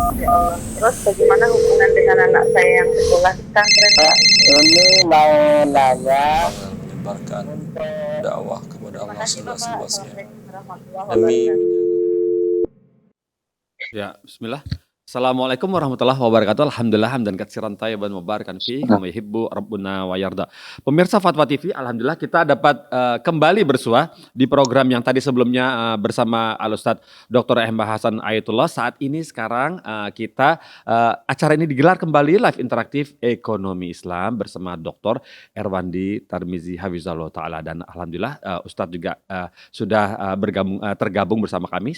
Ya Allah. Terus bagaimana hubungan dengan anak saya yang sekolah di pesantren? Pak, ini mau nanya menyebarkan dakwah kepada Terima Allah kasih Bapak. seluas-luasnya Assalamualaikum warahmatullahi demi wabarakatuh. Ya, bismillah. Assalamualaikum warahmatullahi wabarakatuh. Alhamdulillah hamdan katsiran thayyiban mubarakan fi kama yuhibbu rabbuna wa yarda. Pemirsa Fatwa TV, alhamdulillah kita dapat kembali bersua di program yang tadi sebelumnya bersama Al Ustadz Dr. Ehmbah Hasan Ayatullah. Saat ini sekarang kita acara ini digelar kembali live interaktif ekonomi Islam bersama Dr. Erwandi Tarmizi Hafizahullah taala, dan alhamdulillah Ustadz juga sudah tergabung bersama kami,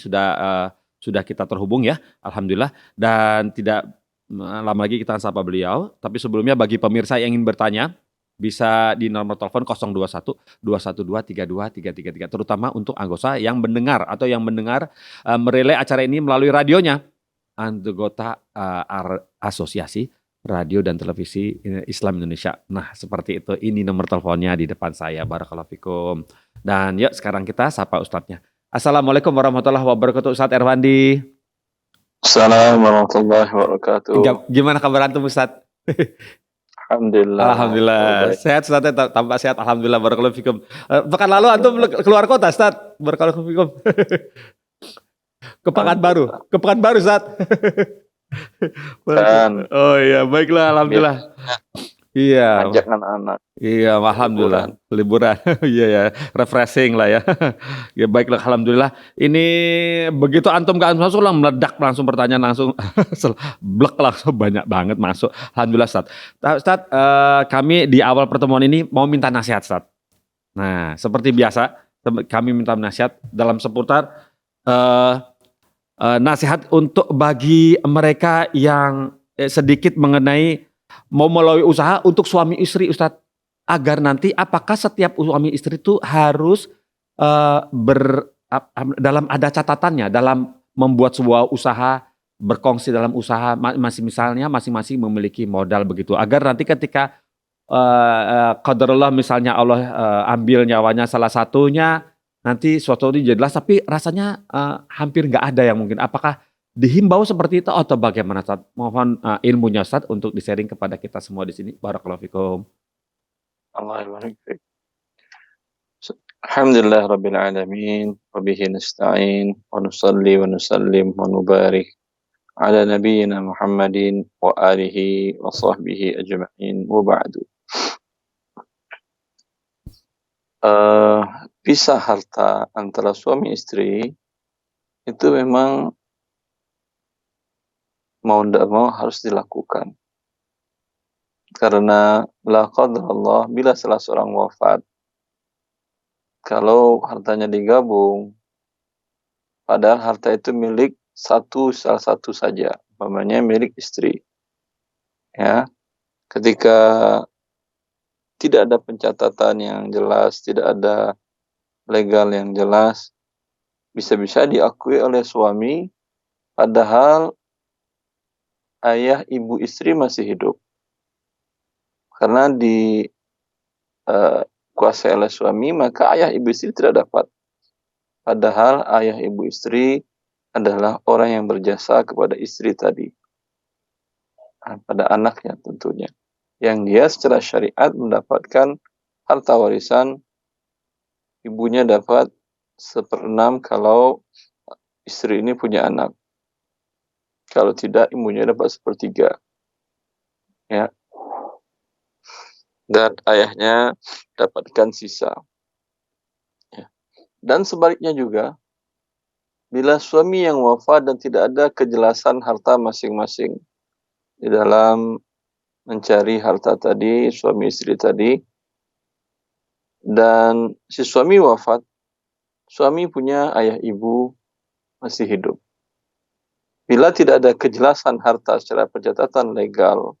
sudah kita terhubung ya, alhamdulillah. Dan tidak lama lagi kita sapa beliau. Tapi sebelumnya bagi pemirsa yang ingin bertanya, bisa di nomor telepon 021 212 32 333, terutama untuk anggota yang mendengar atau yang mendengar merelay acara ini melalui radionya, anggota Asosiasi Radio dan Televisi Islam Indonesia. Nah, seperti itu. Ini nomor teleponnya di depan saya. Barakallahu fikum. Dan yuk sekarang kita sapa ustadznya. Assalamualaikum warahmatullahi wabarakatuh, Ustadz Erwandi. Assalamualaikum warahmatullahi wabarakatuh. Gimana kabar antum, Ustadz? Alhamdulillah. Alhamdulillah. Sehat Ustadz, tampak sehat. Alhamdulillah, barakallahu fikum. Pekan lalu antum keluar kota, Ustadz. Barakallahu fikum. Ke Pekanbaru, Ustadz. Oh iya, baiklah, alhamdulillah. Iya. Ajak anak-anak. Iya, alhamdulillah. Liburan. Iya ya, refreshing lah ya. Ya baiklah, alhamdulillah. Ini begitu antum ke langsung meledak, langsung pertanyaan langsung blek, langsung banyak banget masuk. Alhamdulillah, Ustaz. Ustaz, kami di awal pertemuan ini mau minta nasihat, Ustaz. Nah, seperti biasa kami minta nasihat dalam seputar nasihat untuk bagi mereka yang sedikit mengenai mau melalui usaha untuk suami istri, Ustadz, agar nanti apakah setiap suami istri itu harus dalam ada catatannya dalam membuat sebuah usaha, berkongsi dalam usaha, misalnya masing-masing memiliki modal begitu, agar nanti ketika qadarullah misalnya Allah ambil nyawanya salah satunya, nanti suatu hari jelas tapi rasanya hampir nggak ada yang mungkin. Apakah dihimbau seperti itu atau bagaimana, Ustaz? Mohon ilmunya, Ustaz, untuk di-sharing kepada kita semua di sini. Barakallahu fikum. Alhamdulillah rabbil alamin wa bihi nasta'in wa nusalli wa nusallim wa nubarik ala nabiyyina Muhammadin wa alihi wa sahbihi ajma'in wa ba'du. Pisah harta antara suami istri itu memang mau tidak mau harus dilakukan. Karena la qadarullah, bila salah seorang wafat, kalau hartanya digabung, padahal harta itu milik salah satu saja, umpamanya milik istri. Ya, ketika tidak ada pencatatan yang jelas, tidak ada legal yang jelas, bisa-bisa diakui oleh suami, padahal ayah ibu istri masih hidup. Karena dikuasai oleh suami, maka ayah ibu istri tidak dapat. Padahal ayah ibu istri adalah orang yang berjasa kepada istri tadi. Pada anaknya tentunya. Yang dia secara syariat mendapatkan harta warisan, ibunya dapat 1/6 kalau istri ini punya anak. Kalau tidak, ibunya dapat 1/3. Ya. Dan ayahnya dapatkan sisa. Ya. Dan sebaliknya juga, bila suami yang wafat dan tidak ada kejelasan harta masing-masing di dalam mencari harta tadi, suami istri tadi, dan si suami wafat, suami punya ayah ibu masih hidup. Bila tidak ada kejelasan harta secara pencatatan legal,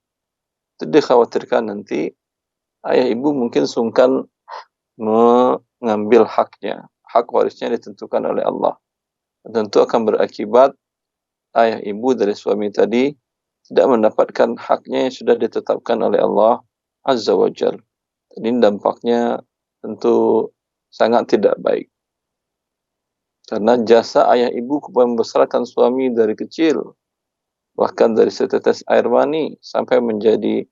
itu dikhawatirkan nanti ayah ibu mungkin sungkan mengambil haknya. Hak warisnya ditentukan oleh Allah. Tentu akan berakibat ayah ibu dari suami tadi tidak mendapatkan haknya yang sudah ditetapkan oleh Allah Azza wa Jalla. Ini dampaknya tentu sangat tidak baik. Karena jasa ayah ibu kepada membesarkan suami dari kecil, bahkan dari setetes air mani sampai menjadi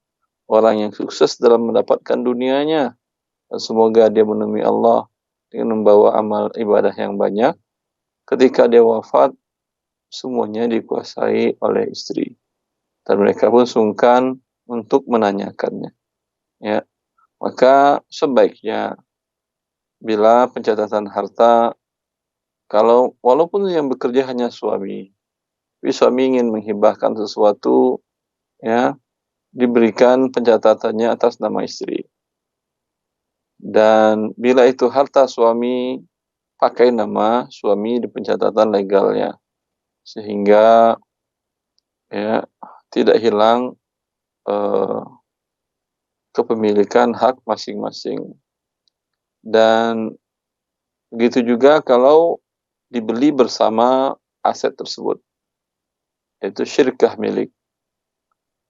orang yang sukses dalam mendapatkan dunianya. Dan semoga dia menemui Allah dengan membawa amal ibadah yang banyak. Ketika dia wafat, semuanya dikuasai oleh istri. Dan mereka pun sungkan untuk menanyakannya. Ya, maka sebaiknya bila pencatatan harta, kalau walaupun yang bekerja hanya suami, tapi suami ingin menghibahkan sesuatu, ya, diberikan pencatatannya atas nama istri. Dan bila itu harta suami, pakai nama suami di pencatatan legalnya, sehingga ya tidak hilang kepemilikan hak masing-masing. Dan begitu juga kalau dibeli bersama aset tersebut, yaitu syirkah milik.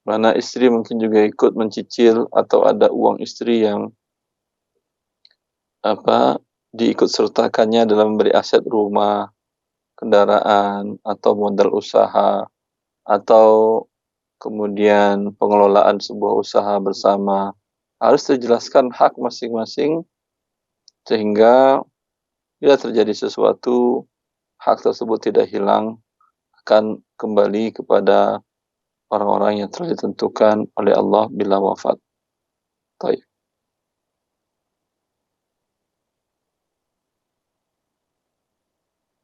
Mana istri mungkin juga ikut mencicil atau ada uang istri yang diikut sertakannya dalam memberi aset rumah, kendaraan, atau modal usaha, atau kemudian pengelolaan sebuah usaha bersama. Harus dijelaskan hak masing-masing sehingga bila terjadi sesuatu, hak tersebut tidak hilang, akan kembali kepada orang-orang yang telah ditentukan oleh Allah bila wafat. Baik.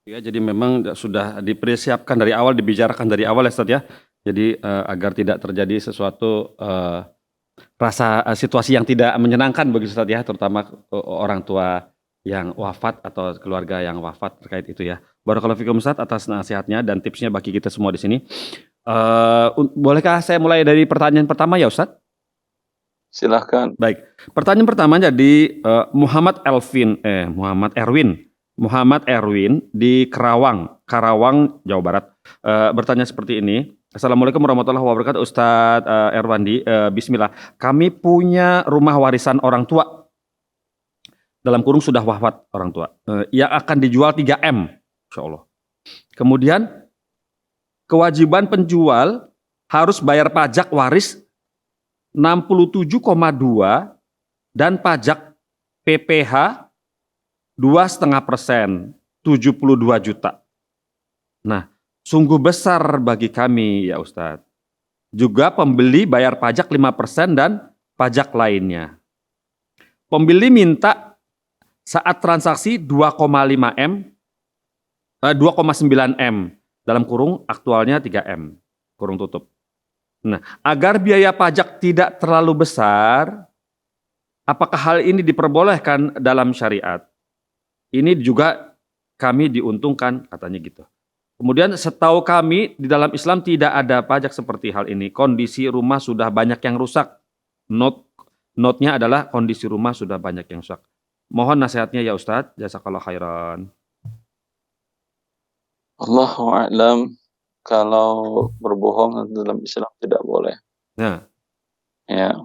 Ya, jadi memang sudah dipersiapkan dari awal, dibicarakan dari awal ya Ustaz ya. Jadi agar tidak terjadi sesuatu rasa situasi yang tidak menyenangkan bagi Ustaz ya, terutama orang tua yang wafat atau keluarga yang wafat terkait itu ya. Barakallahu fikum Ustaz atas nasihatnya dan tipsnya bagi kita semua di sini. Bolehkah saya mulai dari pertanyaan pertama ya Ustaz? Silahkan. Baik, pertanyaan pertama jadi Muhammad Erwin di Karawang, Jawa Barat, bertanya seperti ini. Assalamualaikum warahmatullahi wabarakatuh, Ustadz Erwandi. Bismillah. Kami punya rumah warisan orang tua, dalam kurung sudah wafat orang tua, yang akan dijual 3M, Insya Allah. Kemudian kewajiban penjual harus bayar pajak waris 67,2 dan pajak PPH 2,5%, 72 juta. Nah, sungguh besar bagi kami ya Ustadz. Juga pembeli bayar pajak 5% dan pajak lainnya. Pembeli minta saat transaksi 2,5M, 2,9M, dalam kurung aktualnya 3M, kurung tutup. Nah, agar biaya pajak tidak terlalu besar, apakah hal ini diperbolehkan dalam syariat? Ini juga kami diuntungkan, katanya gitu. Kemudian setahu kami di dalam Islam tidak ada pajak seperti hal ini. Kondisi rumah sudah banyak yang rusak. Note-nya adalah kondisi rumah sudah banyak yang rusak. Mohon nasihatnya ya Ustadz. Jazakallah khairan. Allahu a'lam. Kalau berbohong dalam Islam tidak boleh. Nah, ya.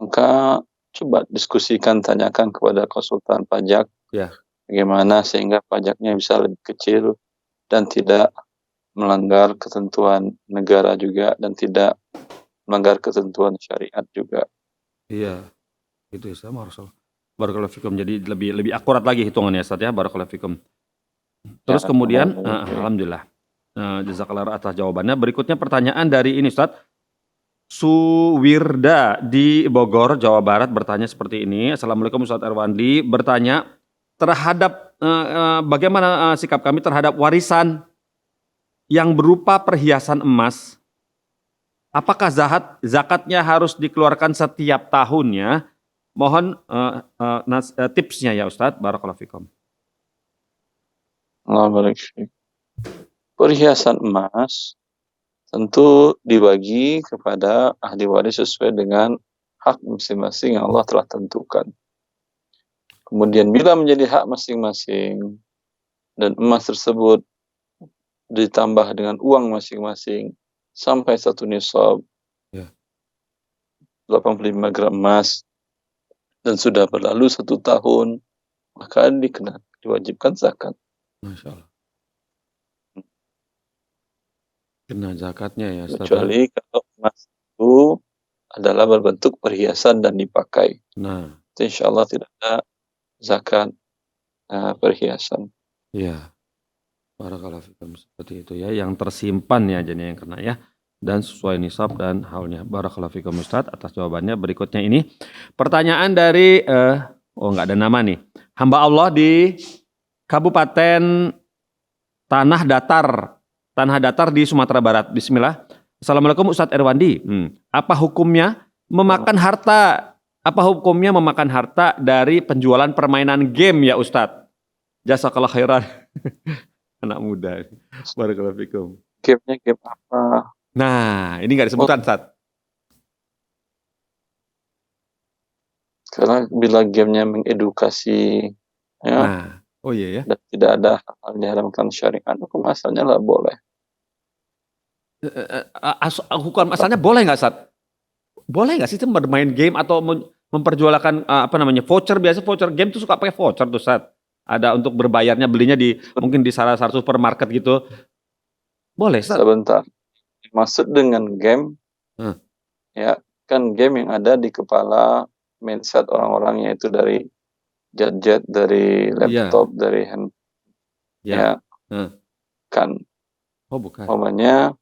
Maka coba diskusikan, tanyakan kepada konsultan pajak. Ya. Bagaimana sehingga pajaknya bisa lebih kecil dan tidak melanggar ketentuan negara juga dan tidak melanggar ketentuan syariat juga. Iya, itu ya sama Rasul. Barakallahu fikum. Jadi lebih akurat lagi hitungannya Ustaz ya. Barakallahu fikum. Terus ya, kemudian alhamdulillah. Jazakallah atas jawabannya. Berikutnya pertanyaan dari ini Ustaz. Suwirda di Bogor, Jawa Barat bertanya seperti ini. Assalamualaikum Ustaz Erwandi. Bertanya terhadap bagaimana sikap kami terhadap warisan yang berupa perhiasan emas. Apakah zakatnya harus dikeluarkan setiap tahunnya? Mohon tipsnya ya Ustadz. Barakallahu fikum. Perhiasan emas tentu dibagi kepada ahli waris sesuai dengan hak masing-masing yang Allah telah tentukan. Kemudian bila menjadi hak masing-masing dan emas tersebut ditambah dengan uang masing-masing sampai satu nisab, 85 gram emas, dan sudah berlalu 1 tahun, maka diwajibkan zakat. Masya Allah. Kena zakatnya ya Ustaz ya. Kecuali kalau emas itu adalah berbentuk perhiasan dan dipakai. Nah, Itu insya Allah tidak ada zakat perhiasan. iya. Barakallahu fikum, seperti itu ya, yang tersimpan ya jadi yang kena ya, dan sesuai nisab dan haulnya. Barakallahu fikum Ustaz atas jawabannya. Berikutnya ini pertanyaan dari nggak ada nama nih. Hamba Allah di Kabupaten Tanah Datar di Sumatera Barat. Bismillah. Assalamualaikum Ustadz Erwandi. Apa hukumnya memakan harta? Apa hukumnya memakan harta dari penjualan permainan game ya Ustadz? Jazakallah khairan. Anak muda. Barakallahu fikum. Game-nya game apa? Nah, ini nggak disebutkan Ustadz. Karena bila gamenya mengedukasi, ya, Nah, oh iya ya. dan tidak ada hal diharamkan syariat, hukum asalnya lah boleh. Hukum asalnya boleh nggak Ustadz? Boleh nggak sih itu bermain game atau memperjualkan voucher? Biasa voucher game tuh suka pakai voucher tuh Ustadz. Ada untuk berbayarnya, belinya mungkin di salah satu supermarket gitu. Boleh Ustadz? Sebentar. Maksud dengan game, ya kan game yang ada di kepala mindset orang-orang, yaitu dari gadget, dari laptop, dari handphone. Ya. Kan. Oh bukan. Umpamanya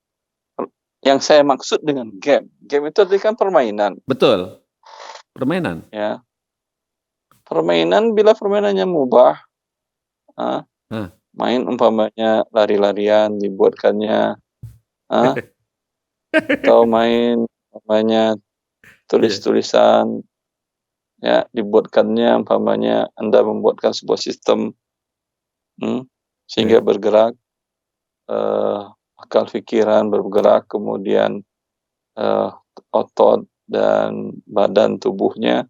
yang saya maksud dengan game itu tadi kan permainan. Betul. Permainan. Ya. Permainan bila permainannya mubah, main umpamanya lari-larian dibuatkannya, atau main umpamanya tulis-tulisan, ya dibuatkannya umpamanya Anda membuatkan sebuah sistem sehingga bergerak, akal pikiran bergerak, kemudian otot dan badan tubuhnya,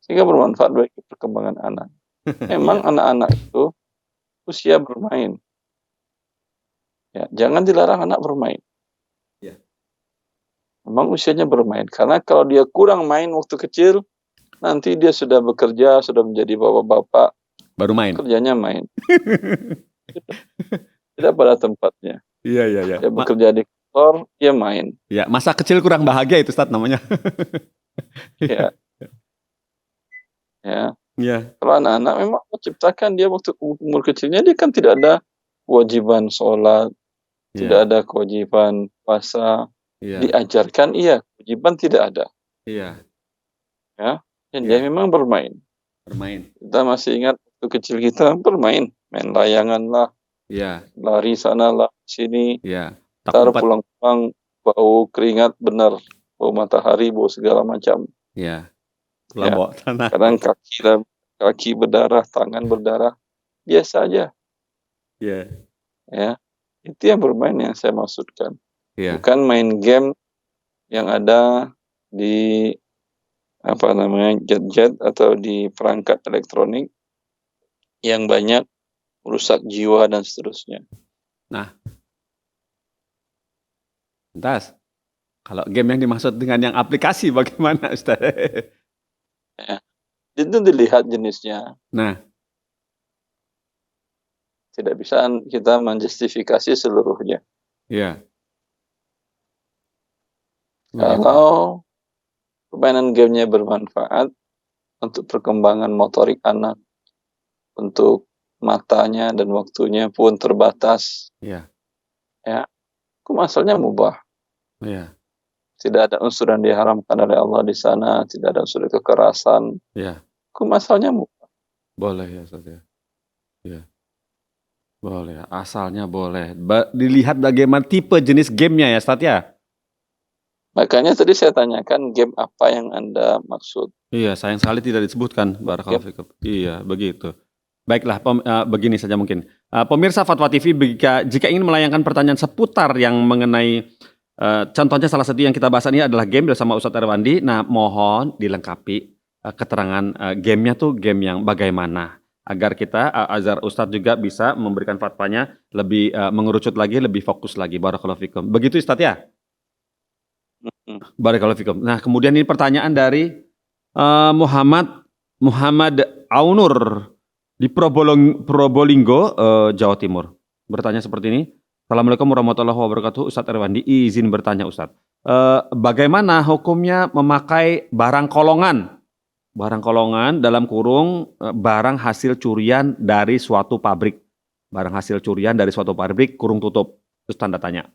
sehingga bermanfaat bagi perkembangan anak. Memang anak-anak itu usia bermain. Ya, jangan dilarang anak bermain. Ya. Memang usianya bermain. Karena kalau dia kurang main waktu kecil, nanti dia sudah bekerja, sudah menjadi bapak-bapak, baru main. Kerjanya main. Tidak pada tempatnya. Iya. Dia bekerja di kantor, dia main. Ya, masa kecil kurang bahagia itu Ustadz namanya. Ya. Ya. Iya. Kalau anak-anak memang menciptakan dia waktu umur kecilnya, dia kan tidak ada kewajiban sholat, tidak ada kewajiban puasa, diajarkan kewajiban tidak ada. Iya. Ya, dan dia memang bermain. Kita masih ingat waktu kecil kita bermain, main layangan lah, lari sana lah sini, ntar pulang-pulang bau keringat benar, bau matahari, bau segala macam. Iya. Bawa tanah. Kadang kaki berdarah, tangan berdarah, biasa aja. Iya. Ya, itu yang bermain yang saya maksudkan. Bukan main game yang ada di gadget atau di perangkat elektronik yang banyak merusak jiwa dan seterusnya. Nah, lantas kalau game yang dimaksud dengan yang aplikasi bagaimana Ustaz? Ya, itu dilihat jenisnya. Nah, tidak bisa kita menjustifikasi seluruhnya. Iya. Kalau permainan gamenya bermanfaat untuk perkembangan motorik anak, untuk matanya dan waktunya pun terbatas. Iya. Ya, hukum asalnya mubah. Iya. Tidak ada unsur yang diharamkan oleh Allah di sana, tidak ada unsur kekerasan. Iya. Hukum asalnya mubah. Boleh ya Ustaz ya. Iya. Boleh, asalnya boleh. Dilihat bagaimana tipe jenis gamenya ya Ustaz ya. Makanya tadi saya tanyakan game apa yang Anda maksud. Iya, sayang sekali tidak disebutkan. Barakallahu fikum. Iya, begitu. Baiklah, begini saja mungkin. Pemirsa Fatwa TV, jika ingin melayangkan pertanyaan seputar yang mengenai, contohnya salah satu yang kita bahas ini adalah game bersama Ustadz Erwandi. Nah, mohon dilengkapi keterangan gamenya tuh game yang bagaimana. Agar agar Ustadz juga bisa memberikan fatwanya lebih mengerucut lagi, lebih fokus lagi. Barakallahu fikum. Begitu Ustadz ya? Barakallahu fikum. Nah, kemudian ini pertanyaan dari Muhammad Aunur di Probolinggo, Jawa Timur. Bertanya seperti ini. Assalamualaikum warahmatullahi wabarakatuh. Ustadz Erwandi izin bertanya Ustadz. Bagaimana hukumnya memakai barang kolongan? Barang kolongan dalam kurung barang hasil curian dari suatu pabrik. Barang hasil curian dari suatu pabrik kurung tutup. Terus tanda tanya.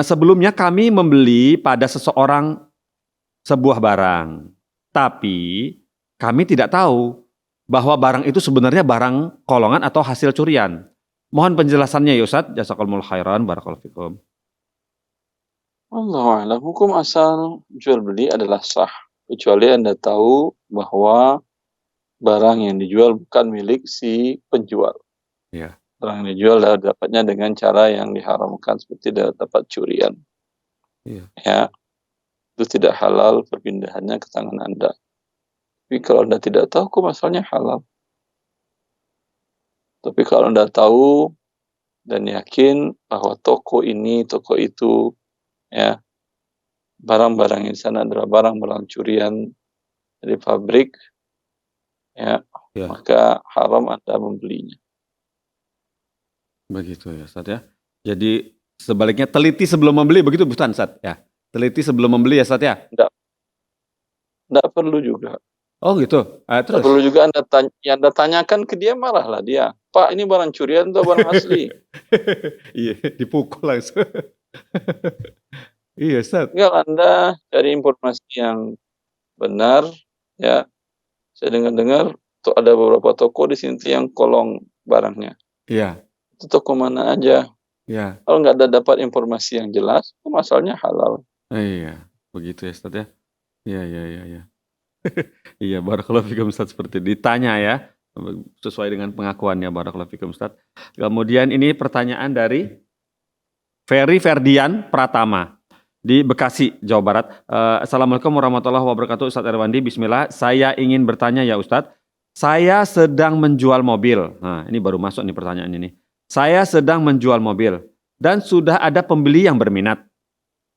Sebelumnya kami membeli pada seseorang sebuah barang. Tapi kami tidak tahu bahwa barang itu sebenarnya barang kolongan atau hasil curian. Mohon penjelasannya ya Ustadz. Jazakallahu khairan, barakallahu fikum. Wallahu a'lam. Hukum asal jual beli adalah sah, kecuali Anda tahu bahwa barang yang dijual bukan milik si penjual. Iya. Barang yang dijual dapatnya dengan cara yang diharamkan, seperti dapat curian. Iya. Ya, itu tidak halal perpindahannya ke tangan Anda. Tapi kalau Anda tidak tahu, hukum asalnya halal. Tapi kalau Anda tahu dan yakin bahwa toko ini, toko itu, ya, barang-barang yang di sana adalah barang-barang curian dari pabrik, ya, Ya. maka haram Anda membelinya. Begitu ya Ustadz ya. Jadi sebaliknya teliti sebelum membeli, begitu bukan Ustadz ya? Teliti sebelum membeli ya Ustadz ya? Tidak perlu juga. Oh gitu. Tidak Terus? perlu juga Anda tanyakan ke dia, marahlah dia. Pak, ini barang curian atau barang asli? Iya, dipukul langsung. Iya Ustadz. Tinggal Anda cari informasi yang benar, ya. Saya dengar-dengar tuh ada beberapa toko di sini yang kolong barangnya. Iya. Itu toko mana aja. Iya. Kalau nggak ada dapat informasi yang jelas, itu masalahnya halal. Iya, begitu ya Ustadz ya. Iya. Iya, barakallahu fikum Ustadz, seperti ditanya ya. Sesuai dengan pengakuannya, barakallahu fikum Ustadz. Kemudian ini pertanyaan dari Ferry Ferdian Pratama di Bekasi, Jawa Barat. Assalamualaikum warahmatullahi wabarakatuh. Ustadz Erwandi, bismillah. Saya ingin bertanya ya Ustadz. Saya sedang menjual mobil. Nah, ini baru masuk nih pertanyaan ini. Saya sedang menjual mobil dan sudah ada pembeli yang berminat.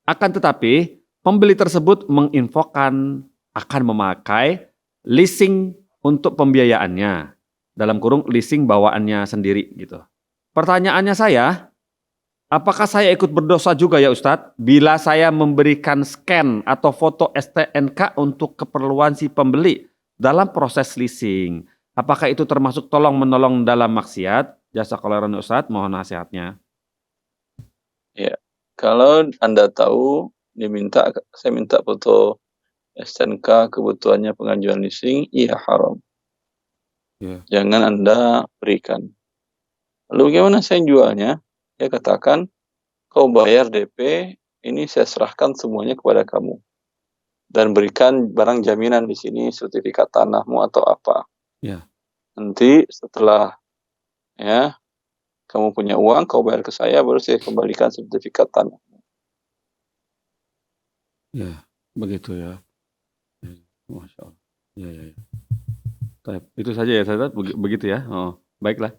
Akan tetapi, pembeli tersebut menginfokan akan memakai leasing untuk pembiayaannya. Dalam kurung leasing bawaannya sendiri gitu. Pertanyaannya saya, apakah saya ikut berdosa juga ya Ustadz bila saya memberikan scan atau foto STNK untuk keperluan si pembeli dalam proses leasing? Apakah itu termasuk tolong-menolong dalam maksiat? Jazakallahu khairan Ustadz, mohon nasihatnya. Ya, kalau Anda tahu saya minta foto STNK kebutuhannya pengajuan leasing, iya haram. Ya. Jangan Anda berikan. Lalu bagaimana saya jualnya? Ya katakan, kau bayar DP, ini saya serahkan semuanya kepada kamu. Dan berikan barang jaminan di sini, sertifikat tanahmu atau apa. Ya. Nanti setelah ya kamu punya uang, kau bayar ke saya, baru saya kembalikan sertifikat tanah. Ya, begitu ya. Masya Allah. Ya. Itu saja ya Ustadz, begitu ya. Oh, baiklah.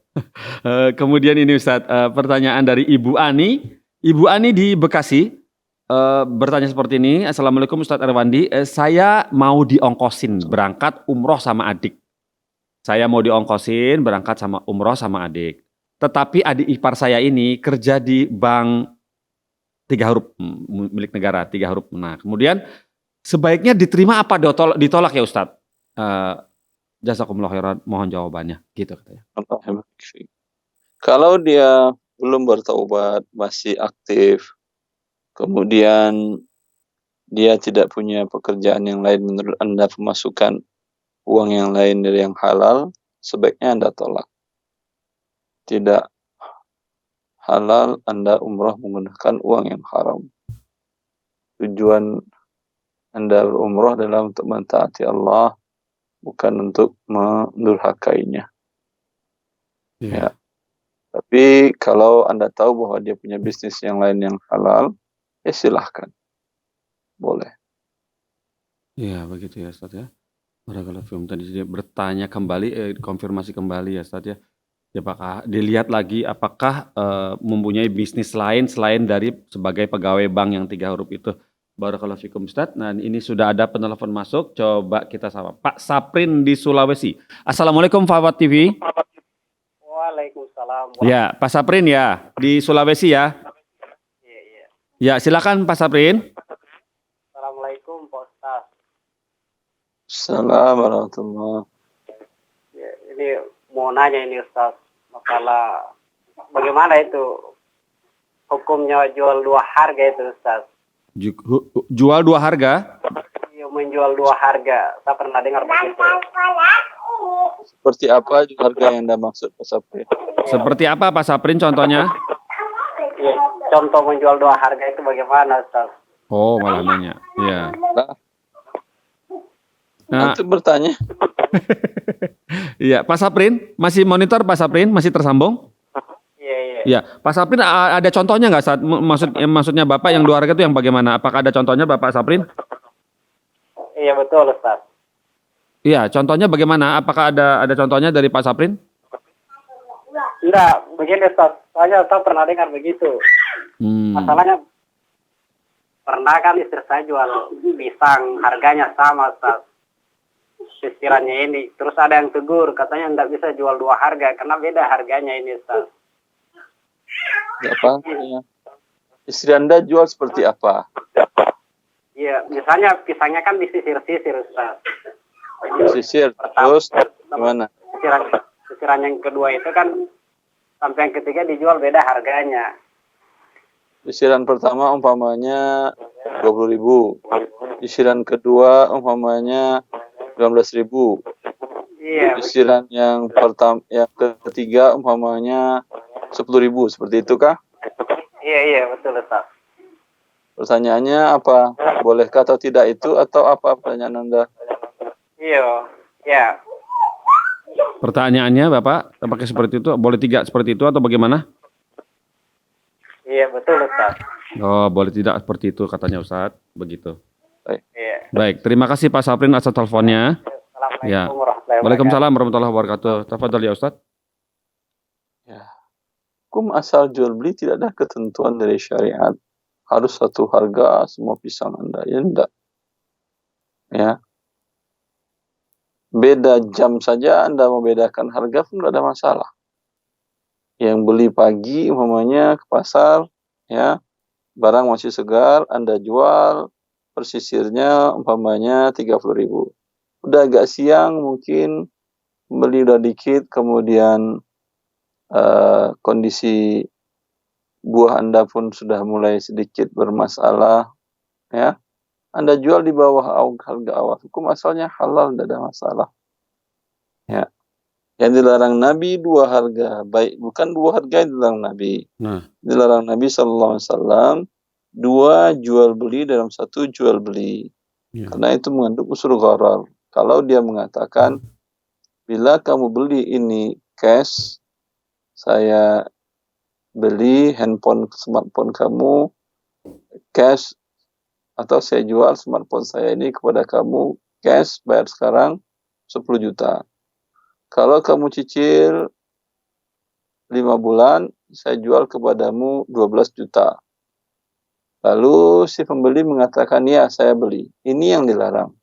Kemudian ini Ustadz, pertanyaan dari Ibu Ani. Ibu Ani di Bekasi bertanya seperti ini. Assalamualaikum Ustadz Erwandi. Saya mau diongkosin berangkat umroh sama adik. Saya mau diongkosin berangkat sama umroh sama adik. Tetapi adik ipar saya ini kerja di bank 3 huruf milik negara, 3 huruf. Nah, kemudian sebaiknya diterima apa ditolak ya Ustadz? Jazakumullah khairan, mohon jawabannya. Gitu katanya. Kalau dia belum bertaubat, masih aktif, kemudian dia tidak punya pekerjaan yang lain, menurut Anda pemasukan uang yang lain dari yang halal, sebaiknya Anda tolak. Tidak halal Anda umrah menggunakan uang yang haram. Tujuan Anda berumrah adalah untuk mentaati Allah, bukan untuk mendurhakainya. Ya. Tapi kalau Anda tahu bahwa dia punya bisnis yang lain yang halal, ya silahkan. Boleh. Iya, begitu ya Ustadz ya. Barakallahu fiikum, tadi dia bertanya kembali, konfirmasi kembali ya Ustadz ya. Apakah dilihat lagi apakah mempunyai bisnis lain selain dari sebagai pegawai bank yang 3 huruf itu. Barakallahu fikum Ustadz. Nah, ini sudah ada penelpon masuk, coba kita sapa. Pak Saprin di Sulawesi. Assalamualaikum Fawat TV. Waalaikumsalam. Ya, Pak Saprin ya, di Sulawesi ya. Iya, iya. Ya, silakan Pak Saprin. Assalamualaikum Pak Ustaz. Assalamualaikum warahmatullahi. Ya, ini mau nanya ini Ustaz, masalah bagaimana itu hukumnya jual dua harga itu Ustaz? Jual dua harga? Iya, menjual dua harga. Saya pernah dengar begitu. Seperti apa harga yang Anda maksud, Pak Sapri? Seperti apa Pak Saprin contohnya? Ya, contoh menjual dua harga itu bagaimana Ustaz? Oh, malah nanya. Iya. Nah, Itu bertanya. iya, Pak Saprin, masih monitor Pak Saprin, masih tersambung? Iya, iya. Iya, Pak Saprin ada contohnya nggak saat maksudnya Bapak yang dua harga itu yang bagaimana? Apakah ada contohnya Bapak Saprin? Iya, betul Ustaz. Iya, contohnya bagaimana? Apakah ada contohnya dari Pak Saprin? Enggak, begini Ustaz. Soalnya saya pernah dengar begitu. Masalahnya pernah kan istri saya jual pisang, harganya sama Ustaz. Sisirannya ini. Terus ada yang tegur, katanya enggak bisa jual dua harga karena beda harganya ini Ustaz. Apa? Ya. Istri Anda jual seperti apa? Iya, misalnya pisangnya kan disisir-sisir Ustaz. Sisir, terus gimana? Sisiran yang kedua itu kan sampai yang ketiga dijual beda harganya. Sisiran pertama umpamanya 20.000. Sisiran kedua umpamanya 19.000. Iya. Sisiran yang ketiga umpamanya 10.000. Seperti itu kah? Iya, betul Ustaz. Pertanyaannya apa? Bolehkah atau tidak itu atau apa pertanyaan Anda? Iya, ya. Pertanyaannya Bapak, apakah seperti itu? Boleh tiga seperti itu atau bagaimana? Iya, betul Ustaz. Oh, boleh tidak seperti itu katanya Ustadz. Begitu. Iya. Baik, terima kasih Pak Saprin atas teleponnya. Assalamualaikum Ya. warahmatullahi wabarakatuh. Waalaikumsalam warahmatullahi wabarakatuh. Tafadhol ya Ustadz. Ya. Hukum asal jual beli tidak ada ketentuan dari syariat. Harus satu harga semua pisang Anda. Ya enggak. Ya. Beda jam saja Anda membedakan harga pun tidak ada masalah. Yang beli pagi umpamanya ke pasar, ya, barang masih segar, Anda jual, persisirnya umpamanya 30.000. Udah agak siang mungkin beli udah dikit, kemudian kondisi buah Anda pun sudah mulai sedikit bermasalah, ya. Anda jual di bawah harga awal. Hukum asalnya halal, tidak ada masalah. Ya. Yang dilarang Nabi dua harga, baik bukan dua harga yang dilarang Nabi. Dilarang Nabi SAW dua jual beli dalam satu jual beli. Ya. Karena itu mengandung unsur gharar. Kalau dia mengatakan bila kamu beli ini cash, saya beli smartphone kamu cash, atau saya jual smartphone saya ini kepada kamu cash, bayar sekarang 10 juta. Kalau kamu cicil 5 bulan, saya jual kepadamu 12 juta. Lalu si pembeli mengatakan, ya saya beli. Ini yang dilarang.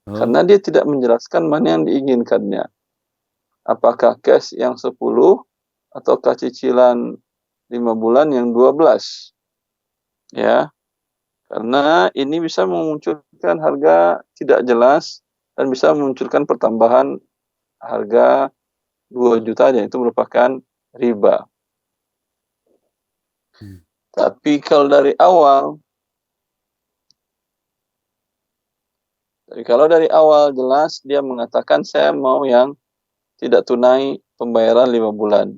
Karena dia tidak menjelaskan mana yang diinginkannya. Apakah cash yang 10 ataukah cicilan 5 bulan yang 12. Ya. Karena ini bisa memunculkan harga tidak jelas dan bisa memunculkan pertambahan harga 2 juta, yang itu merupakan riba. Tapi kalau dari awal jelas dia mengatakan saya mau yang tidak tunai pembayaran 5 bulan.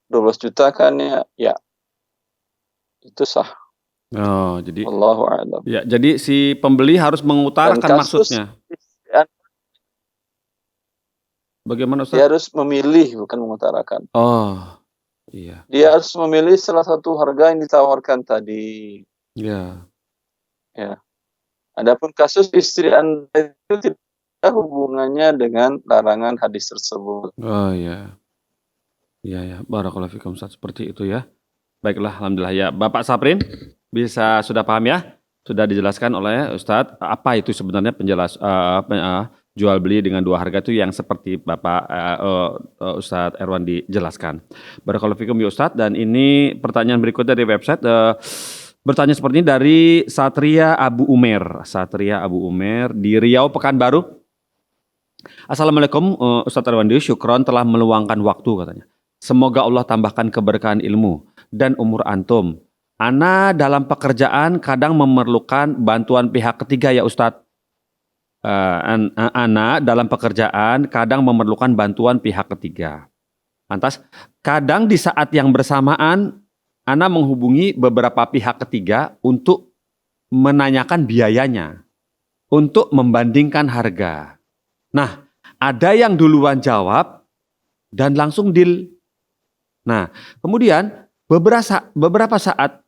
12 juta kan ya. Itu sah. Oh, jadi Wallahu a'lam. Ya, jadi si pembeli harus mengutarakan maksudnya. Bagaimana Ustaz? Dia harus memilih, bukan mengutarakan. Oh, iya. Dia harus memilih salah satu harga yang ditawarkan tadi. Ya. Ya. Adapun kasus istri Anda itu tidak ada hubungannya dengan larangan hadis tersebut. Oh iya. Iya ya, barakallahu fikum Ustaz, seperti itu ya. Baiklah, alhamdulillah ya. Bapak Saprin sudah paham ya? Sudah dijelaskan oleh Ustadz apa itu sebenarnya jual beli dengan dua harga itu yang seperti Bapak Ustadz Erwandi jelaskan. Barakallahu fikum ya Ustadz. Dan ini pertanyaan berikutnya dari website bertanya seperti ini dari Satria Abu Umer. Satria Abu Umer di Riau Pekanbaru. Assalamualaikum Ustadz Erwandi, syukron telah meluangkan waktu katanya. Semoga Allah tambahkan keberkahan ilmu dan umur antum. Ana dalam pekerjaan kadang memerlukan bantuan pihak ketiga ya Ustadz. Ana dalam pekerjaan kadang memerlukan bantuan pihak ketiga. Lantas, kadang di saat yang bersamaan, Ana menghubungi beberapa pihak ketiga untuk menanyakan biayanya, untuk membandingkan harga. Nah, ada yang duluan jawab dan langsung deal. Nah, kemudian beberapa saat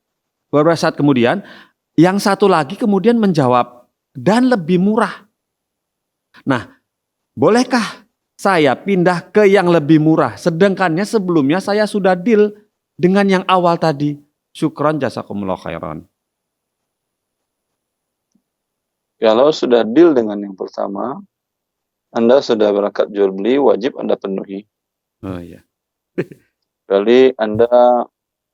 kemudian, yang satu lagi kemudian menjawab dan lebih murah. Nah, bolehkah saya pindah ke yang lebih murah? Sedangkannya sebelumnya saya sudah deal dengan yang awal tadi. Syukron jazakumullah khairan. Kalau sudah deal dengan yang pertama, Anda sudah berangkat jual beli, wajib Anda penuhi. Oh iya. Kecuali Anda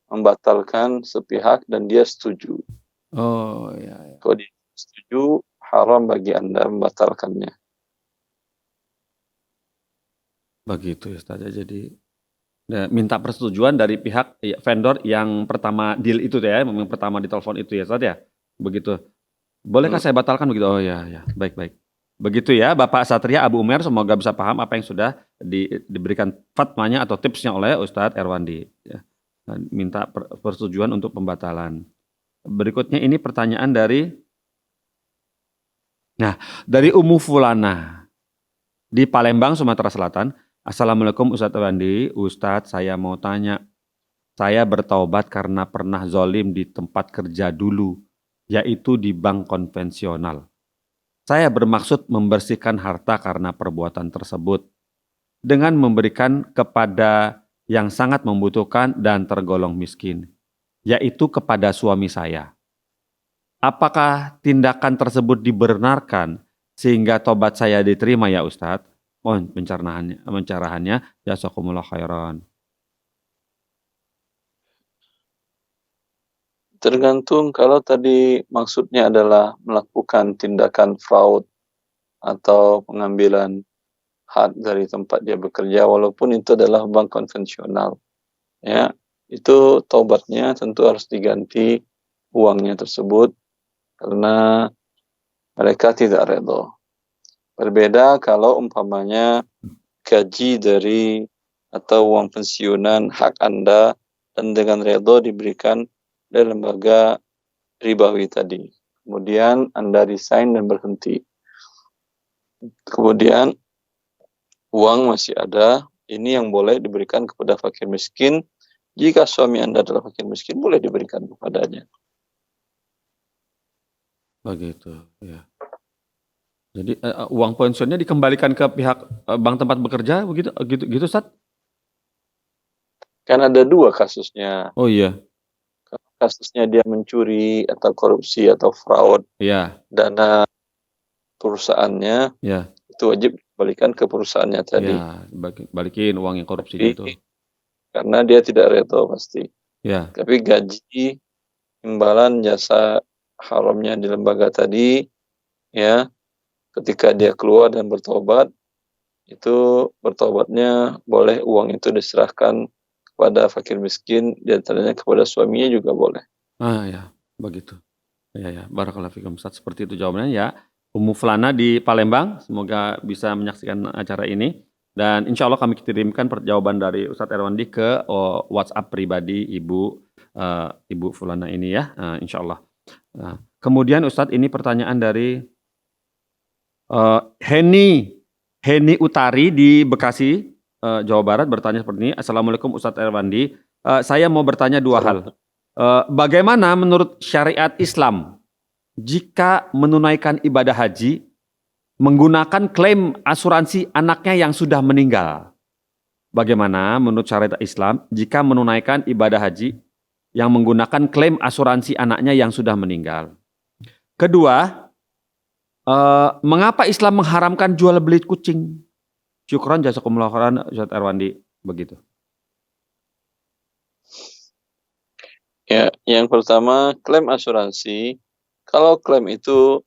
membatalkan sepihak dan dia setuju. Oh iya. Kalau dia setuju, haram bagi Anda membatalkannya. Begitu ya Ustaz. Jadi minta persetujuan dari pihak vendor yang pertama deal itu ya, yang pertama ditelepon itu ya Ustaz ya. Begitu. Bolehkah saya batalkan begitu? Oh ya, baik. Begitu ya Bapak Satria Abu Umer, semoga bisa paham apa yang sudah diberikan fatwanya atau tipsnya oleh Ustadz Erwandi. Ya. Minta persetujuan untuk pembatalan. Berikutnya ini pertanyaan dari Ummu Fulana di Palembang, Sumatera Selatan. Assalamualaikum Ustadz Erwandi. Ustadz, saya mau tanya. Saya bertaubat karena pernah zolim di tempat kerja dulu, yaitu di bank konvensional. Saya bermaksud membersihkan harta karena perbuatan tersebut dengan memberikan kepada yang sangat membutuhkan dan tergolong miskin, yaitu kepada suami saya. Apakah tindakan tersebut dibenarkan sehingga tobat saya diterima ya Ustadz? Mohon pencerahannya. Jazakumullah khairan. Tergantung kalau tadi maksudnya adalah melakukan tindakan fraud atau pengambilan hak dari tempat dia bekerja, walaupun itu adalah bank konvensional, ya itu taubatnya tentu harus diganti uangnya tersebut karena mereka tidak redha. Berbeda kalau umpamanya gaji dari atau uang pensiunan hak Anda dan dengan redha diberikan dari lembaga ribawi tadi. Kemudian Anda resign dan berhenti. Kemudian uang masih ada, ini yang boleh diberikan kepada fakir miskin. Jika suami Anda adalah fakir miskin, boleh diberikan kepadanya. Begitu, ya. Jadi uang pensiunnya dikembalikan ke pihak bank tempat bekerja, gitu Ustaz? Kan ada dua kasusnya. Oh iya. Kasusnya dia mencuri atau korupsi atau fraud, ya, dana perusahaannya, ya, itu wajib dikembalikan ke perusahaannya tadi. Ya, balikin uang yang korupsi itu. Karena dia tidak redha pasti. Ya. Tapi gaji, imbalan jasa haramnya di lembaga tadi, ya, ketika dia keluar dan bertobat, itu bertobatnya boleh uang itu diserahkan kepada fakir miskin, di antaranya kepada suaminya juga boleh. Ya, begitu. Ya, barakallahu fikum Ustaz. Seperti itu jawabannya ya. Ummu Fulana di Palembang, semoga bisa menyaksikan acara ini. Dan insya Allah kami kirimkan jawaban dari Ustadz Erwandi ke WhatsApp pribadi Ibu Fulana ini ya, insya Allah. Kemudian Ustadz, ini pertanyaan dari Heni Utari di Bekasi, Jawa Barat, bertanya seperti ini. Assalamualaikum Ustadz Erwandi. Saya mau bertanya dua hal. Bagaimana menurut syariat Islam jika menunaikan ibadah haji menggunakan klaim asuransi anaknya yang sudah meninggal? Bagaimana menurut syariat Islam jika menunaikan ibadah haji yang menggunakan klaim asuransi anaknya yang sudah meninggal? Kedua, Mengapa Islam mengharamkan jual beli kucing? Syukron jazakumullah khairan Ustaz Erwandi, begitu. Ya, yang pertama klaim asuransi. Kalau klaim itu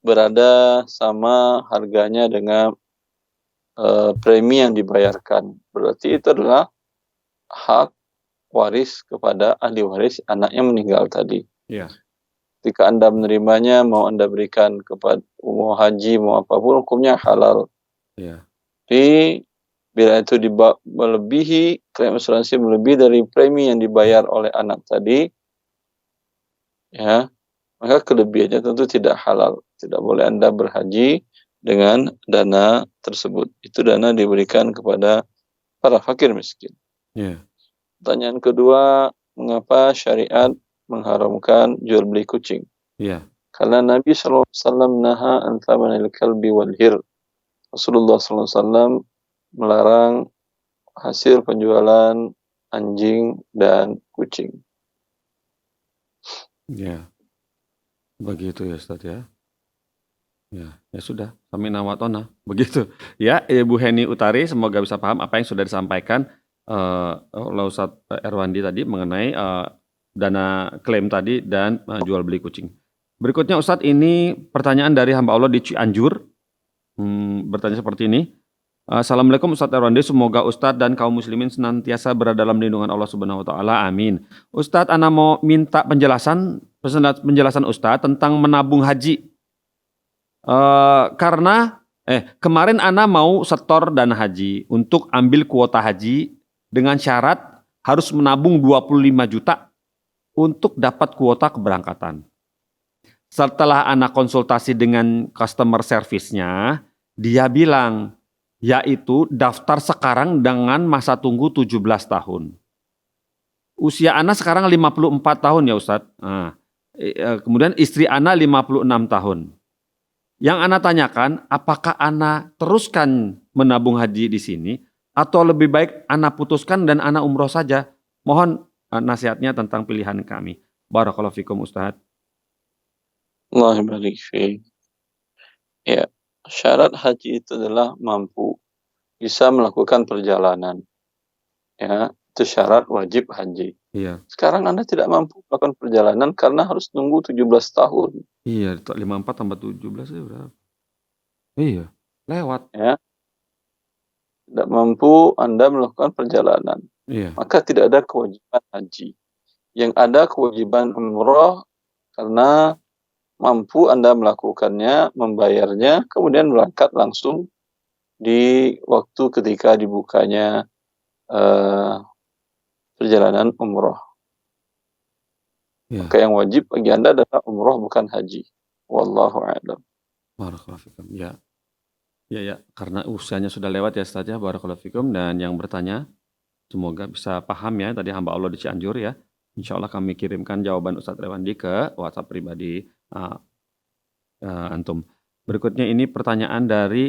berada sama harganya dengan premi yang dibayarkan, berarti itu adalah hak waris kepada ahli waris anaknya meninggal tadi. Iya. Ketika Anda menerimanya, mau Anda berikan kepada mau haji, mau apapun, hukumnya halal. Iya. Jadi bila itu melebihi klaim asuransi melebihi dari premi yang dibayar oleh anak tadi, ya, maka kelebihannya tentu tidak halal. Tidak boleh Anda berhaji dengan dana tersebut. Itu dana diberikan kepada para fakir miskin. Iya. Pertanyaan kedua, mengapa syariat mengharamkan jual beli kucing? Iya. Karena Nabi SAW naha an thamanil kalbi wal hir. Rasulullah SAW melarang hasil penjualan anjing dan kucing. Ya, begitu ya Ustaz ya. Ya sudah, kami nawatona, begitu. Ya, Ibu Heni Utari, semoga bisa paham apa yang sudah disampaikan oleh Ustaz Erwandi tadi mengenai dana klaim tadi dan jual beli kucing. Berikutnya Ustaz, ini pertanyaan dari hamba Allah di Cianjur, bertanya seperti ini. Assalamualaikum Ustaz Erwandi, semoga Ustaz dan kaum muslimin senantiasa berada dalam lindungan Allah Subhanahu wa taala. Amin. Ustaz, ana mau minta penjelasan Ustaz tentang menabung haji. Karena kemarin ana mau setor dana haji untuk ambil kuota haji dengan syarat harus menabung 25 juta untuk dapat kuota keberangkatan. Setelah ana konsultasi dengan customer service-nya, dia bilang, yaitu daftar sekarang dengan masa tunggu 17 tahun. Usia Ana sekarang 54 tahun ya Ustadz. Kemudian istri Ana 56 tahun. Yang Ana tanyakan, apakah Ana teruskan menabung haji di sini atau lebih baik Ana putuskan dan Ana umroh saja? Mohon nasihatnya tentang pilihan kami. Barakallahu fikum Ustadz. Allah barik fiik. Ya. Syarat haji itu adalah mampu bisa melakukan perjalanan. Ya, itu syarat wajib haji. Iya. Sekarang Anda tidak mampu melakukan perjalanan karena harus nunggu 17 tahun. Iya, 54 tambah 17 ya berapa? Iya, lewat. Ya. Tidak mampu Anda melakukan perjalanan. Iya. Maka tidak ada kewajiban haji. Yang ada kewajiban umroh karena mampu Anda melakukannya, membayarnya, kemudian berangkat langsung di waktu ketika dibukanya perjalanan umroh. Ya. Maka yang wajib bagi Anda adalah umroh bukan haji. Wallahu a'lam. Barakallahu fikum. Ya. Ya, karena usianya sudah lewat ya Ustaz ya. Barakallahu fikum. Dan yang bertanya semoga bisa paham ya, tadi hamba Allah di Cianjur ya. Insya Allah kami kirimkan jawaban Ustaz Erwandi ke WhatsApp pribadi antum. Berikutnya ini pertanyaan dari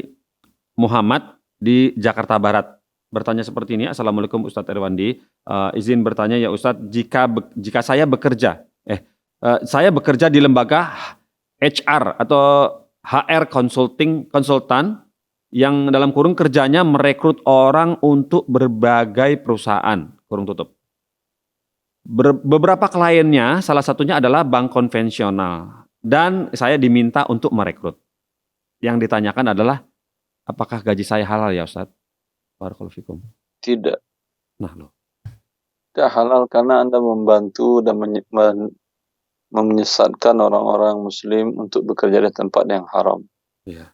Muhammad di Jakarta Barat. Bertanya seperti ini, Assalamualaikum Ustadz Erwandi. Izin bertanya ya Ustadz, jika saya bekerja, saya bekerja di lembaga HR atau HR konsultan yang dalam kurung kerjanya merekrut orang untuk berbagai perusahaan, kurung tutup. Beberapa kliennya, salah satunya adalah bank konvensional. Dan saya diminta untuk merekrut. Yang ditanyakan adalah, apakah gaji saya halal ya Ustadz? Barakallahu fikum. Tidak. Nah loh. Tidak halal karena Anda membantu dan menyesatkan orang-orang muslim untuk bekerja di tempat yang haram. Iya.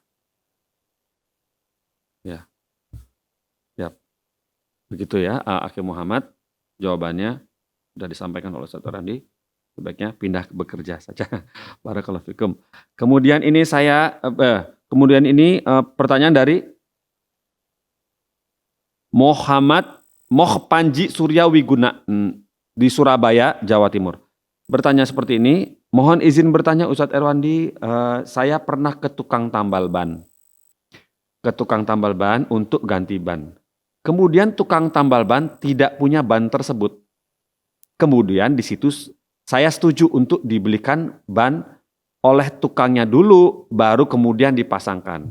Ya. Ya. Begitu ya, Akhi Muhammad. Jawabannya sudah disampaikan oleh Ustadz Erwandi. Sebaiknya pindah bekerja saja. Barakallahu fikum. Kemudian ini pertanyaan dari Panji Surya Wiguna di Surabaya, Jawa Timur. Bertanya seperti ini, mohon izin bertanya Ustadz Erwandi, saya pernah ke tukang tambal ban. Ke tukang tambal ban untuk ganti ban. Kemudian tukang tambal ban tidak punya ban tersebut. Kemudian di situ saya setuju untuk dibelikan ban oleh tukangnya dulu, baru kemudian dipasangkan.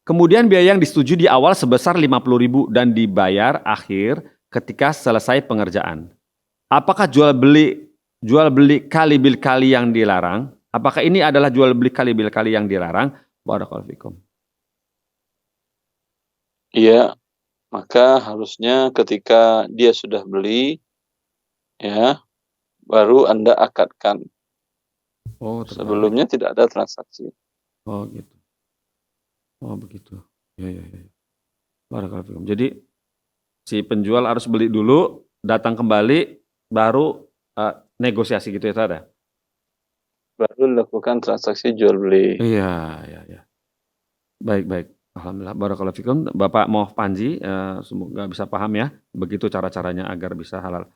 Kemudian biaya yang disetujui di awal sebesar 50.000 dan dibayar akhir ketika selesai pengerjaan. Apakah jual beli kali bil kali yang dilarang? Apakah ini adalah jual beli kali bil kali yang dilarang? Barakallahu fikum. Iya, maka harusnya ketika dia sudah beli, ya, baru Anda akadkan. Oh, Sebelumnya tidak ada transaksi. Oh, gitu. Oh, begitu. Ya. Barakallahu fikum. Jadi si penjual harus beli dulu, datang kembali, baru negosiasi gitu ya, ada? Baru dilakukan transaksi jual beli. Iya. Baik. Alhamdulillah. Barakallahu fikum. Bapak Moh Panji, semoga bisa paham ya. Begitu cara-caranya agar bisa halal.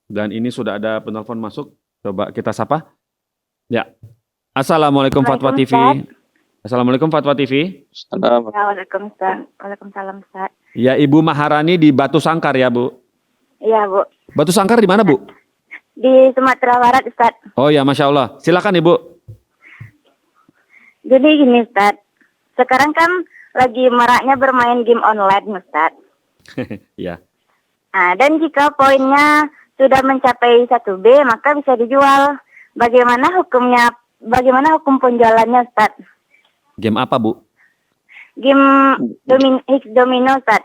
Dan ini sudah ada penelpon masuk. Coba kita sapa. Ya. Assalamualaikum Fatwa TV. Assalamualaikum Fatwa TV. Waalaikumsalam Ustaz. Ya, Ibu Maharani di Batu Sangkar ya, Bu? Iya, Bu. Batu Sangkar di mana, Bu? Di Sumatera Barat, Ustaz. Oh ya, Masya Allah. Silakan Ibu. Jadi gini, Ustaz. Sekarang kan lagi maraknya bermain game online, Ustaz. Ya. Nah, dan jika poinnya sudah mencapai 1B, maka bisa dijual. Bagaimana hukum penjualannya, Ustaz? Game apa, Bu? Game Higgs Domino, Ustaz.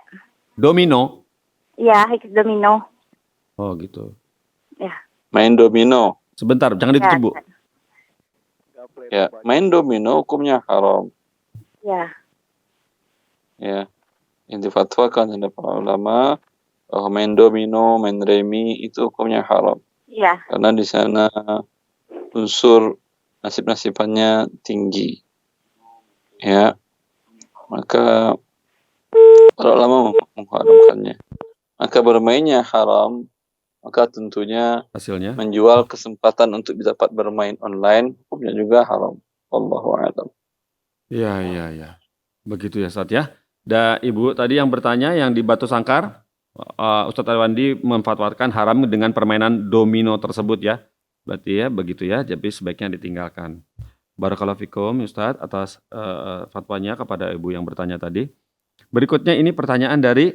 Domino? Iya, Higgs Domino. Oh, gitu. Ya. Main domino. Sebentar, jangan ditutup, Bu. Ustaz. Ya, main domino hukumnya haram. Ya. Ya, yang difatwakan oleh para ulama bahwa main domino, main remi itu hukumnya haram. Iya. Karena di sana unsur nasib-nasibannya tinggi. Ya, maka para ulama mengharamkannya. Maka bermainnya haram, maka tentunya Hasilnya? menjual kesempatan untuk dapat bermain online hukumnya juga haram. Wallahu a'lam. Iya. Begitu ya, Ustaz ya. Dan Ibu tadi yang bertanya yang di Batu Sangkar, Ustadz Arwandi memfatwakan haram dengan permainan domino tersebut ya. Berarti ya begitu ya, jadi sebaiknya ditinggalkan. Barakallahu fikum Ustadz atas fatwanya kepada Ibu yang bertanya tadi. Berikutnya ini pertanyaan dari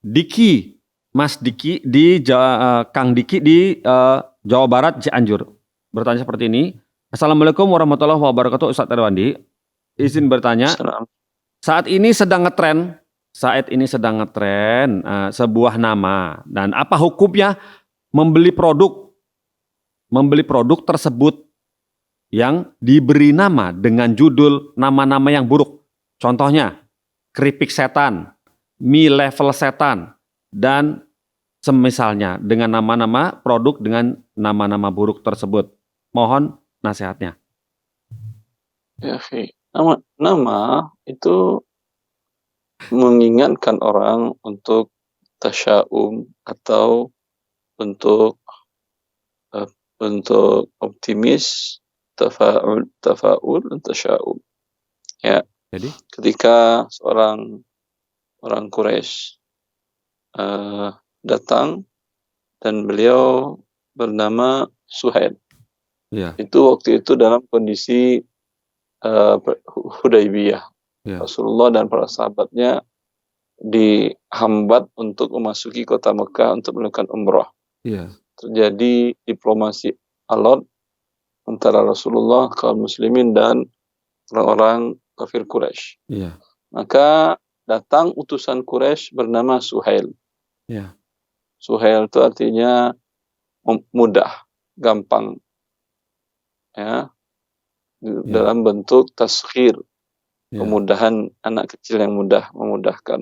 Diki, Mas Diki di Kang Diki di Jawa Barat Cianjur. Bertanya seperti ini. Assalamualaikum warahmatullahi wabarakatuh Ustadz Arwandi. Izin bertanya. Saat ini sedang ngetren sebuah nama dan apa hukumnya membeli produk tersebut yang diberi nama dengan judul nama-nama yang buruk. Contohnya keripik setan, mie level setan, dan semisalnya dengan nama-nama produk dengan nama-nama buruk tersebut. Mohon nasihatnya. Ya, nama itu mengingatkan orang untuk tasya'um atau untuk optimis, tafa'ul dan tasya'um. Ya. Jadi ketika orang Quraisy datang dan beliau bernama Suhail. ya. Itu waktu itu dalam kondisi Hudaybiyah. Ya. Rasulullah dan para sahabatnya dihambat untuk memasuki kota Mekah untuk melakukan umrah. Ya. Terjadi diplomasi alot antara Rasulullah, kaum muslimin dan orang-orang kafir Quraisy. Ya. Maka datang utusan Quraisy bernama Suhail. Ya. Suhail itu artinya mudah, gampang. Ya. Dalam bentuk tasghir. Ya. Kemudahan anak kecil yang mudah, memudahkan.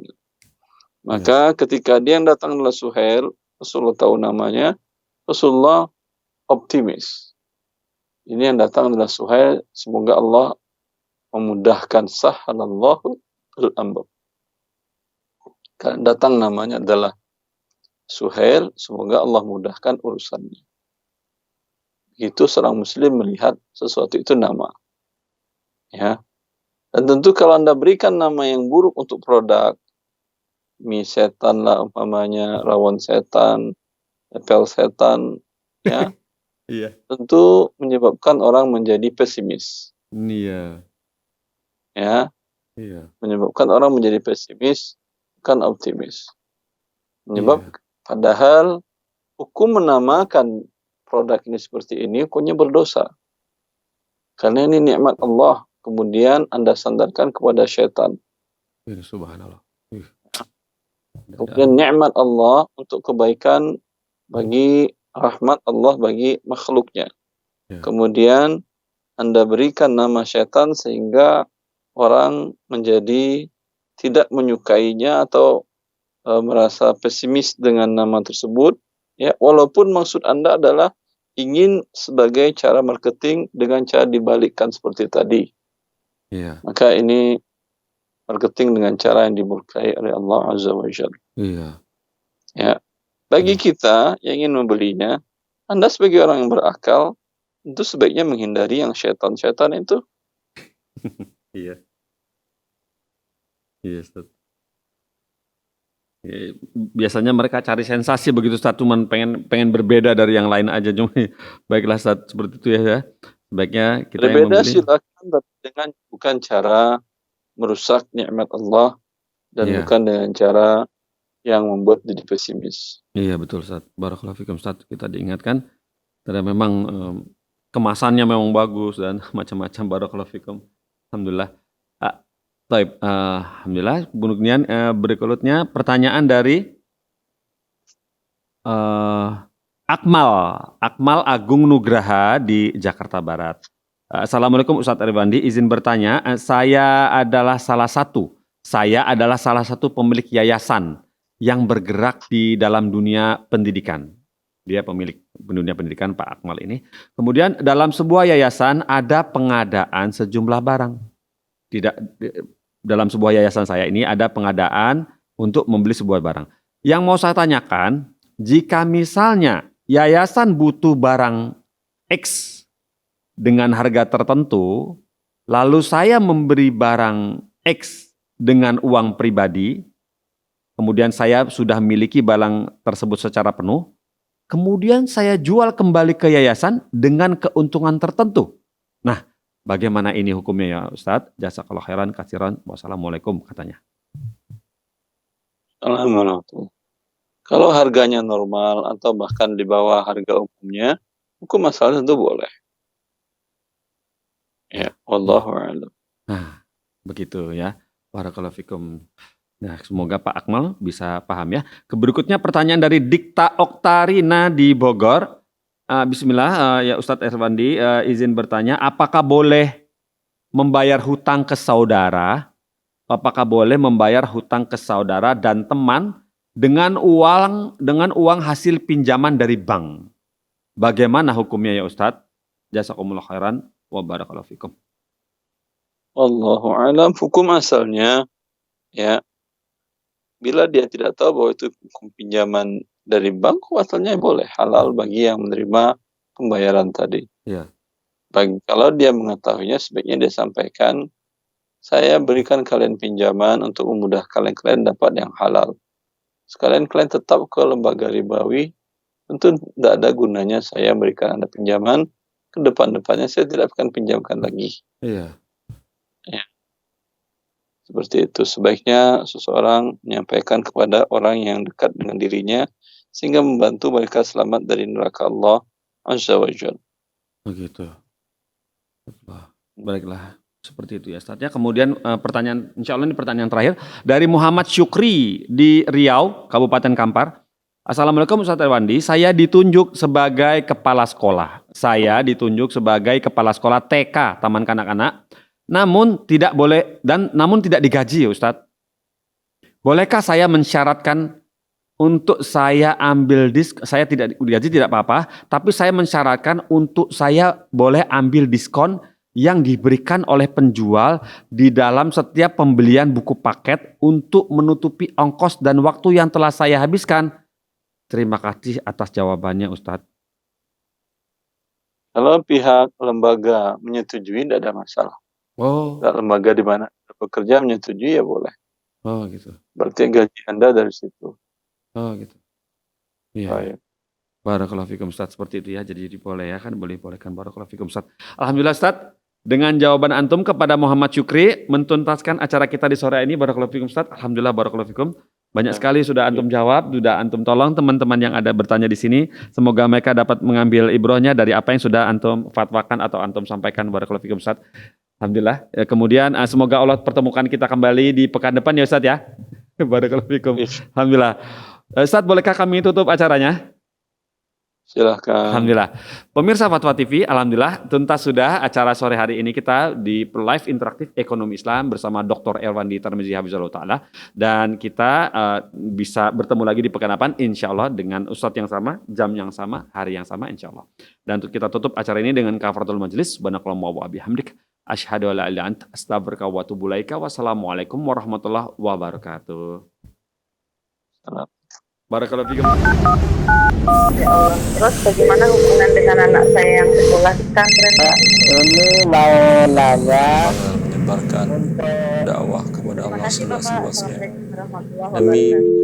Maka ketika dia yang datang adalah Suhail, Rasulullah tahu namanya, Rasulullah optimis. Ini yang datang adalah Suhail, semoga Allah memudahkan, sahhalallahu al-amr. Datang namanya adalah Suhail, semoga Allah mudahkan urusannya. Itu seorang muslim melihat sesuatu itu nama. Ya. Dan tentu kalau Anda berikan nama yang buruk untuk produk, mie setan lah umpamanya, rawon setan, apel setan, ya, Iya. tentu menyebabkan orang menjadi pesimis, Iya. ya, Iya. menyebabkan orang menjadi pesimis, bukan optimis. Iya. Padahal hukum menamakan produk ini seperti ini, hukumnya berdosa. Karena ini nikmat Allah, kemudian Anda sandarkan kepada syaitan. Subhanallah. Kemudian nikmat Allah untuk kebaikan bagi rahmat Allah bagi makhluknya. Ya. Kemudian Anda berikan nama syaitan sehingga orang menjadi tidak menyukainya atau merasa pesimis dengan nama tersebut, ya, walaupun maksud Anda adalah ingin sebagai cara marketing dengan cara dibalikkan seperti tadi. Iya. Maka ini marketing dengan cara yang dimurkai oleh Allah Azza wa Jalla. Iya. Ya. Bagi kita yang ingin membelinya, Anda sebagai orang yang berakal, tentu sebaiknya menghindari yang syaitan-syaitan itu. Iya. Iya, Ustaz. Ya, biasanya mereka cari sensasi begitu, Ustaz, cuman pengen berbeda dari yang lain aja. Cuma baiklah, Ustaz, seperti itu ya. Sebaiknya kita yang Berbeda membeli. silakan, tapi dengan bukan cara merusak nikmat Allah dan Iya. bukan dengan cara yang membuat jadi pesimis. Iya, betul, Ustaz. Barakallahu fikum, Ustaz. Kita diingatkan karena memang kemasannya memang bagus dan macam-macam. Barakallahu fikum. Alhamdulillah. Baik, alhamdulillah. Kemudian berikutnya pertanyaan dari Akmal Agung Nugraha di Jakarta Barat. Assalamualaikum Ustadz Arifandi, izin bertanya, saya adalah salah satu pemilik yayasan yang bergerak di dalam dunia pendidikan. Dia pemilik dunia pendidikan, Pak Akmal ini. Kemudian dalam sebuah yayasan ada pengadaan sejumlah barang. Dalam sebuah yayasan saya ini ada pengadaan untuk membeli sebuah barang. Yang mau saya tanyakan, jika misalnya yayasan butuh barang X dengan harga tertentu, lalu saya memberi barang X dengan uang pribadi, kemudian saya sudah miliki barang tersebut secara penuh, kemudian saya jual kembali ke yayasan dengan keuntungan tertentu. Nah, bagaimana ini hukumnya ya Ustadz? Jazakallahu khairan katsiran. Wassalamualaikum katanya. Alhamdulillah. Kalau harganya normal atau bahkan di bawah harga umumnya, hukum asal tentu boleh. Ya, wallahu a'lam. Nah, begitu ya. Barakallahu fikum. Nah, semoga Pak Akmal bisa paham ya. Berikutnya pertanyaan dari Dikta Oktarina di Bogor. Bismillah, ya Ustadz Irfandi, izin bertanya, apakah boleh membayar hutang ke saudara? Apakah boleh membayar hutang ke saudara dan teman dengan uang hasil pinjaman dari bank? Bagaimana hukumnya ya Ustadz? Jazakumullah khairan wa barakallahu fikum. Wallahu a'lam. Hukum asalnya, ya, bila dia tidak tahu bahwa itu hukum pinjaman dari bank, asalnya boleh, halal bagi yang menerima pembayaran tadi. Ya. Kalau dia mengetahuinya, sebaiknya dia sampaikan, saya berikan kalian pinjaman untuk memudahkan kalian dapat yang halal. Sekalian kalian tetap ke lembaga ribawi, tentu tidak ada gunanya saya berikan Anda pinjaman, ke depan-depannya saya tidak akan pinjamkan lagi. Iya. Ya. Seperti itu, sebaiknya seseorang menyampaikan kepada orang yang dekat dengan dirinya, sehingga membantu mereka selamat dari neraka Allah Azza wa Jalla. Begitu. Baiklah, seperti itu ya Ustaz ya. Kemudian pertanyaan, insya Allah ini pertanyaan terakhir dari Muhammad Syukri di Riau, Kabupaten Kampar. Assalamualaikum Ustaz Irfandi, saya ditunjuk sebagai kepala sekolah. Saya ditunjuk sebagai kepala sekolah TK, Taman Kanak-kanak. Namun tidak digaji ya Ustaz. Bolehkah saya mensyaratkan untuk saya ambil saya tidak digaji tidak apa-apa, tapi saya mensyaratkan untuk saya boleh ambil diskon yang diberikan oleh penjual di dalam setiap pembelian buku paket untuk menutupi ongkos dan waktu yang telah saya habiskan. Terima kasih atas jawabannya Ustadz. Kalau pihak lembaga menyetujui tidak ada masalah. Oh. Lembaga di mana bekerja menyetujui ya boleh. Oh gitu. Berarti gaji Anda dari situ. Oh gitu. Iya. Barakallahu fikum Ustaz, seperti itu ya. Jadi boleh ya kan, bolehkan. Barakallahu fikum Ustaz. Alhamdulillah Ustaz, dengan jawaban antum kepada Muhammad Syukri mentuntaskan acara kita di sore ini. Barakallahu fikum Ustaz. Alhamdulillah, barakallahu fikum. Banyak sekali sudah antum jawab, sudah antum tolong teman-teman yang ada bertanya di sini. Semoga mereka dapat mengambil ibrohnya dari apa yang sudah antum fatwakan atau antum sampaikan. Barakallahu fikum Ustaz. Alhamdulillah. Kemudian semoga Allah pertemukan kita kembali di pekan depan ya Ustaz ya. Barakallahu fikum. Alhamdulillah. Ustaz, bolehkah kami tutup acaranya? Silahkan. Alhamdulillah. Pemirsa Fatwa TV, alhamdulillah tuntas sudah acara sore hari ini kita di live interaktif ekonomi Islam bersama Dr. Erwandi Tarmizi Hafizahullah Ta'ala. Dan kita bisa bertemu lagi di pekan depan insya Allah dengan ustadz yang sama, jam yang sama, hari yang sama insya Allah. Dan untuk kita tutup acara ini dengan kafaratul majlis. Subhanakallahumma wa bihamdik. Asyhadu an la ilaha illa anta astaghfiruka wa atubu ilaika. Wassalamualaikum warahmatullahi wabarakatuh. Salam. Barakallahu fikum. Ya Allah. Terus bagaimana hubungan dengan anak saya yang sekolah di pesantren, Pak? Ini mau nanya Menyebarkan dakwah kepada Allah Terima kasih, Bapak. seluas-luasnya Assalamualaikum warahmatullahi demi wabarakatuh.